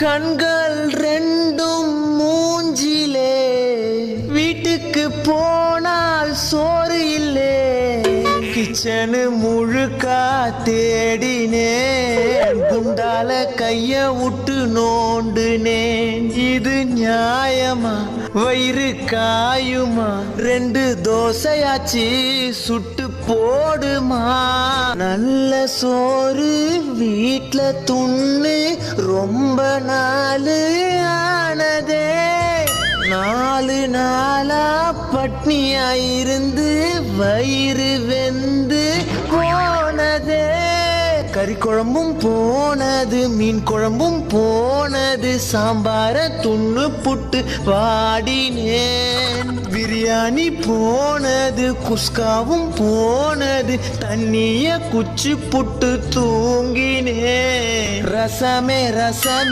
கண்கள் ரெண்டும் மூஞ்சிலே, வீட்டுக்கு போனால் சோறு இல்லே. கிச்சனு முழுக்கா தேடினேன், குண்டால கைய விட்டு நோண்டுனேன். இது நியாயமா? வயிறு காயுமா? 2 தோசையாச்சு சுட்டு போடுமா? நல்ல சோறு வீட்ல துண்ணு ரொம்ப நாளு ஆனதே. 4 நாளா பட்னியா இருந்து வயிறு வெந்து போனதே. கறி குழம்பும் போனது, மீன் குழம்பும் போனது, சாம்பார துண்ணு புட்டு வாடினேன். பிரியாணி போனது, குஸ்காவும் போனது, தண்ணிய குச்சி புட்டு தூங்கினேன். ரசமே ரசம்